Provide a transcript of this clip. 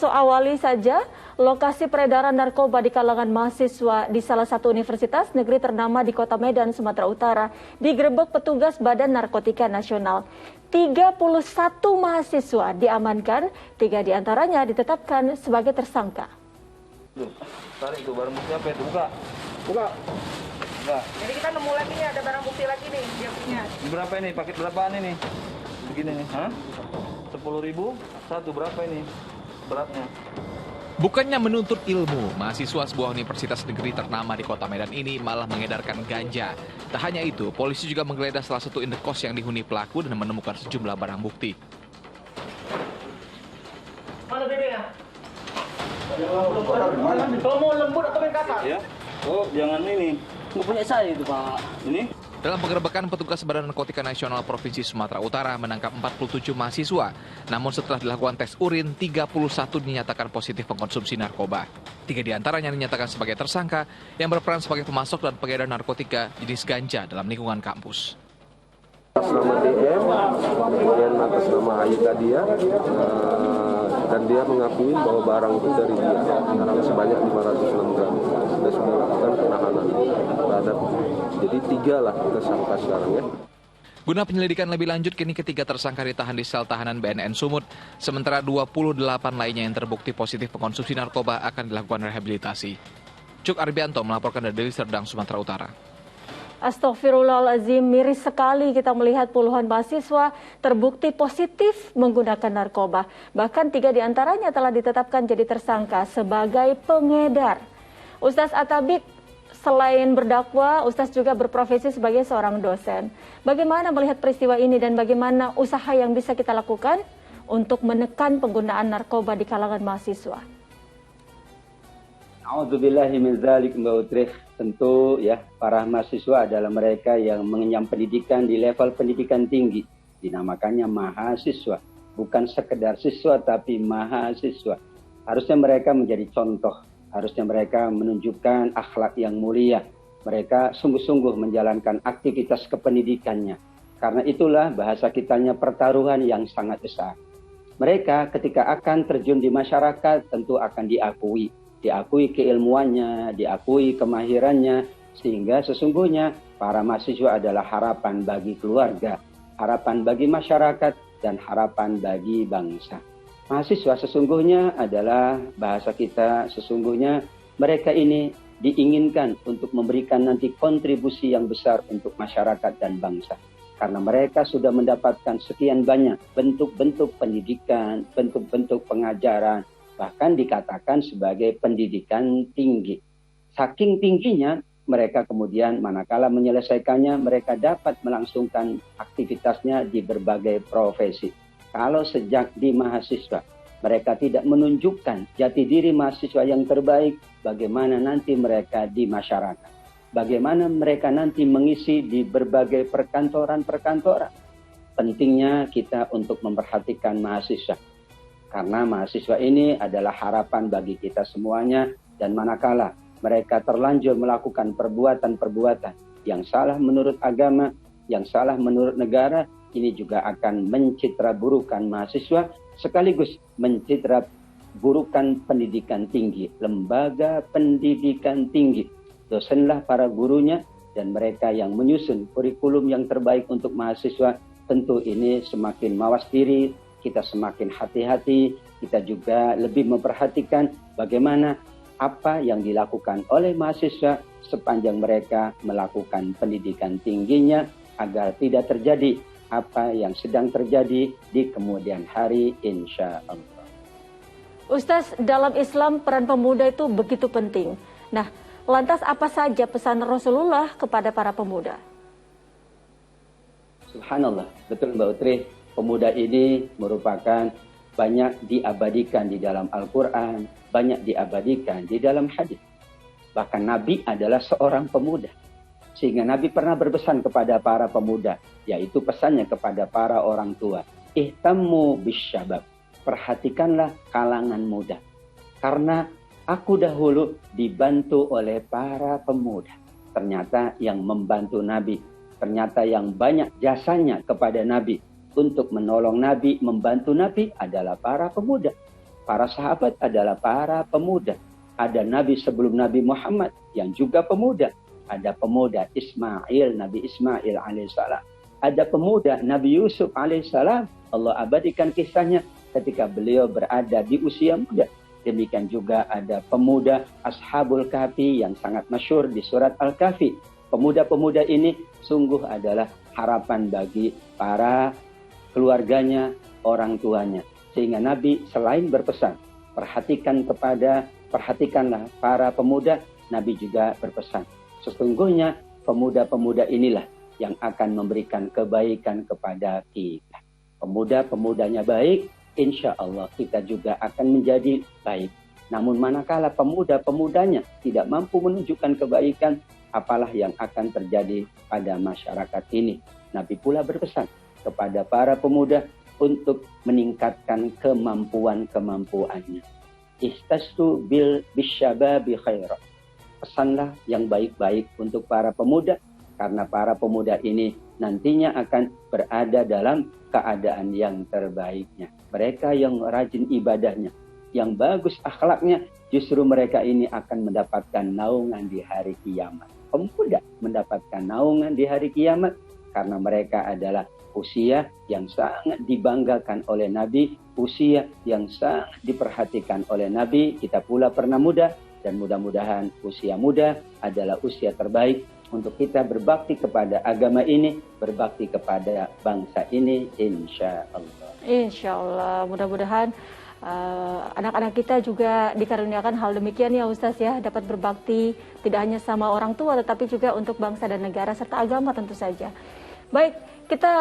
Awali saja, lokasi peredaran narkoba di kalangan mahasiswa di salah satu universitas negeri ternama di Kota Medan, Sumatera Utara, digerebek petugas Badan Narkotika Nasional. 31 mahasiswa diamankan, 3 diantaranya ditetapkan sebagai tersangka. Tarik tuh barang bukti apa itu? Buka. Jadi kita nemu lagi nih, ada barang bukti lagi nih dia punya. Berapa ini? Paket berapaan ini? Begini nih. Hah? 10.000? Satu berapa ini? Beratnya. Bukannya menuntut ilmu, mahasiswa sebuah universitas negeri ternama di Kota Medan ini malah mengedarkan ganja. Tak hanya itu, polisi juga menggeledah salah satu indekos yang dihuni pelaku dan menemukan sejumlah barang bukti. Mana dedeknya? Kalau mau lembut atau main kasar? Ya. Oh, jangan ini. Nggak punya saya itu, Pak. Ini? Dalam penggerebekan, petugas Badan Narkotika Nasional Provinsi Sumatera Utara menangkap 47 mahasiswa. Namun setelah dilakukan tes urin, 31 dinyatakan positif mengkonsumsi narkoba. 3 diantaranya dinyatakan sebagai tersangka yang berperan sebagai pemasok dan pengedar narkotika jenis ganja dalam lingkungan kampus. Atas nama DM, kemudian atas nama Aida dia, dan dia mengakui bahwa barang itu dari dia, barang sebanyak 506 gram. Sudah lakukan penahanan terhadap, jadi 3 lah tersangka sekarang ya. Guna penyelidikan lebih lanjut, kini ketiga tersangka ditahan di sel tahanan BNN Sumut, sementara 28 lainnya yang terbukti positif mengkonsumsi narkoba akan dilakukan rehabilitasi. Cuk Arbianto melaporkan dari Deli Serdang, Sumatera Utara. Astagfirullahaladzim, miris sekali kita melihat puluhan mahasiswa terbukti positif menggunakan narkoba. Bahkan 3 diantaranya telah ditetapkan jadi tersangka sebagai pengedar. Ustaz Atabik, selain berdakwah, Ustaz juga berprofesi sebagai seorang dosen. Bagaimana melihat peristiwa ini dan bagaimana usaha yang bisa kita lakukan untuk menekan penggunaan narkoba di kalangan mahasiswa? A'udzubillahi min dzalik, Mbak Utrih. Tentu ya, para mahasiswa adalah mereka yang mengenyam pendidikan di level pendidikan tinggi. Dinamakannya mahasiswa. Bukan sekedar siswa, tapi mahasiswa. Harusnya mereka menjadi contoh. Harusnya mereka menunjukkan akhlak yang mulia. Mereka sungguh-sungguh menjalankan aktivitas kependidikannya. Karena itulah bahasa kitanya pertaruhan yang sangat besar. Mereka ketika akan terjun di masyarakat tentu akan diakui. Diakui keilmuannya, diakui kemahirannya. Sehingga sesungguhnya para mahasiswa adalah harapan bagi keluarga, harapan bagi masyarakat, dan harapan bagi bangsa. Mahasiswa sesungguhnya adalah bahasa kita, sesungguhnya mereka ini diinginkan untuk memberikan nanti kontribusi yang besar untuk masyarakat dan bangsa. Karena mereka sudah mendapatkan sekian banyak bentuk-bentuk pendidikan, bentuk-bentuk pengajaran, bahkan dikatakan sebagai pendidikan tinggi. Saking tingginya, mereka kemudian manakala menyelesaikannya, mereka dapat melangsungkan aktivitasnya di berbagai profesi. Kalau sejak di mahasiswa, mereka tidak menunjukkan jati diri mahasiswa yang terbaik, bagaimana nanti mereka di masyarakat. Bagaimana mereka nanti mengisi di berbagai perkantoran-perkantoran. Pentingnya kita untuk memperhatikan mahasiswa. Karena mahasiswa ini adalah harapan bagi kita semuanya, dan manakala mereka terlanjur melakukan perbuatan-perbuatan yang salah menurut agama, yang salah menurut negara, ini juga akan mencitra burukan mahasiswa, sekaligus mencitra burukan pendidikan tinggi, lembaga pendidikan tinggi. Dosenlah para gurunya, dan mereka yang menyusun kurikulum yang terbaik untuk mahasiswa. Tentu ini semakin mawas diri, kita semakin hati-hati, kita juga lebih memperhatikan bagaimana apa yang dilakukan oleh mahasiswa sepanjang mereka melakukan pendidikan tingginya, agar tidak terjadi apa yang sedang terjadi di kemudian hari, insya Allah. Ustaz, dalam Islam peran pemuda itu begitu penting. Nah, lantas apa saja pesan Rasulullah kepada para pemuda? Subhanallah, betul Mbak Utrih. Pemuda ini merupakan banyak diabadikan di dalam Al-Quran, banyak diabadikan di dalam hadis. Bahkan Nabi adalah seorang pemuda. Sehingga Nabi pernah berpesan kepada para pemuda, yaitu pesannya kepada para orang tua. Ihtammu bisyabab. Perhatikanlah kalangan muda. Karena aku dahulu dibantu oleh para pemuda. Ternyata yang membantu Nabi, ternyata yang banyak jasanya kepada Nabi, untuk menolong Nabi, membantu Nabi adalah para pemuda. Para sahabat adalah para pemuda. Ada nabi sebelum Nabi Muhammad yang juga pemuda. Ada pemuda Ismail, Nabi Ismail alaihissalam. Ada pemuda Nabi Yusuf alaihissalam. Allah abadikan kisahnya ketika beliau berada di usia muda. Demikian juga ada pemuda Ashabul Kahfi yang sangat masyhur di surat Al-Kahfi. Pemuda-pemuda ini sungguh adalah harapan bagi para keluarganya, orang tuanya. Sehingga Nabi selain berpesan, perhatikanlah para pemuda, Nabi juga berpesan. Sesungguhnya pemuda-pemuda inilah yang akan memberikan kebaikan kepada kita. Pemuda-pemudanya baik, insya Allah kita juga akan menjadi baik. Namun manakala pemuda-pemudanya tidak mampu menunjukkan kebaikan, apalah yang akan terjadi pada masyarakat ini. Nabi pula berpesan kepada para pemuda untuk meningkatkan kemampuannya. Istastu bisyababi khaira. Pesanlah yang baik-baik untuk para pemuda, karena para pemuda ini nantinya akan berada dalam keadaan yang terbaiknya. Mereka yang rajin ibadahnya, yang bagus akhlaknya, justru mereka ini akan mendapatkan naungan di hari kiamat. Pemuda mendapatkan naungan di hari kiamat karena mereka adalah usia yang sangat dibanggakan oleh Nabi, usia yang sangat diperhatikan oleh Nabi. Kita pula pernah muda, dan mudah-mudahan usia muda adalah usia terbaik untuk kita berbakti kepada agama ini, berbakti kepada bangsa ini, insya Allah. Insya Allah, mudah-mudahan anak-anak kita juga dikaruniakan hal demikian ya Ustaz ya, dapat berbakti tidak hanya sama orang tua tetapi juga untuk bangsa dan negara serta agama tentu saja. Baik, kita